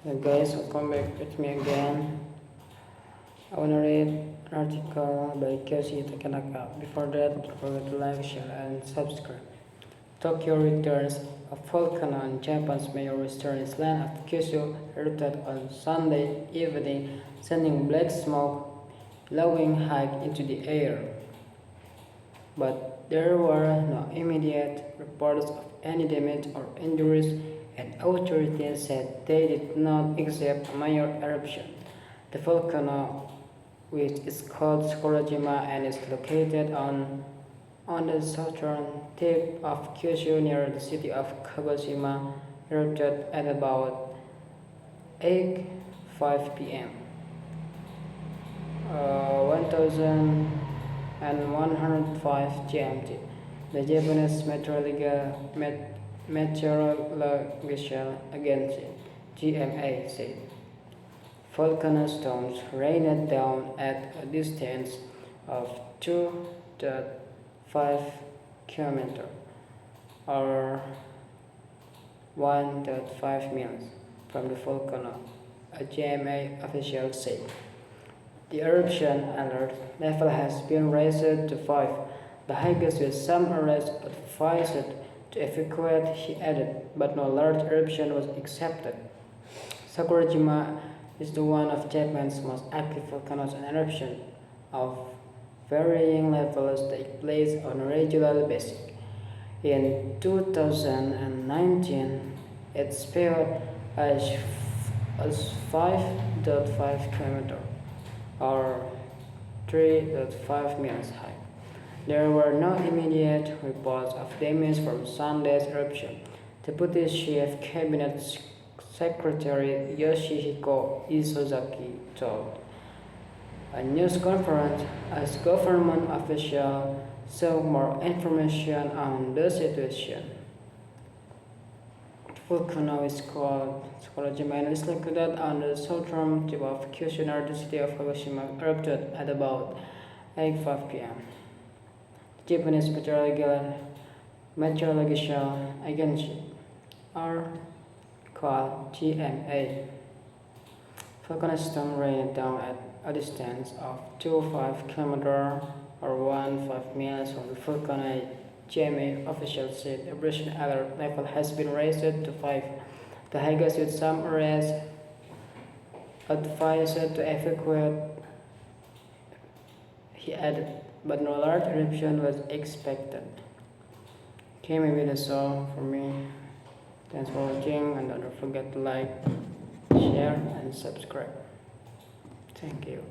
Hey guys, welcome back with me again. I want to read an article by Kyoshi Takanaka. Before that, don't forget to like, share, and subscribe. Tokyo returns. A volcano on Japan's major western island of Kyushu erupted on Sunday evening, sending black smoke billowing high into the air. But there were no immediate reports of any damage or injuries, and authorities said they did not expect a major eruption. The volcano, which is called Shibarium and is located on the southern tip of Kyushu near the city of Kagoshima, erupted at about 8:05 p.m. 1105 GMT. The Japanese Meteorological Agency (GMA) said volcano stones rained down at a distance of 2.5 km or 1.5 miles from the volcano, a GMA official said. The eruption alert level has been raised to 5, the highest with some areas advised to evacuate, he added, but no large eruption was accepted. Sakurajima is the one of Japan's most active volcanoes, and eruptions of varying levels take place on a regular basis. In 2019, it spewed as 5.5 km or 3.5 miles high. There were no immediate reports of damage from Sunday's eruption. Deputy Chief Cabinet Secretary Yoshihiko Isozaki told a news conference as government officials sought more information on the situation. The volcano is called Shibarium and is located on the southern tip of Kyushu near the city of Kagoshima, erupted at about 8:05 p.m. The Japanese Meteorological Agency, or called GMA, volcano stone rained down at a distance of 2.5 km or 1.5 miles from the volcano. GMA officials said the eruption alert level has been raised to 5, the highest with some areas advised to evacuate, he added, but no large eruption was expected. Okay, maybe that's all for me. Thanks for watching, and don't forget to like, share, and subscribe. Thank you.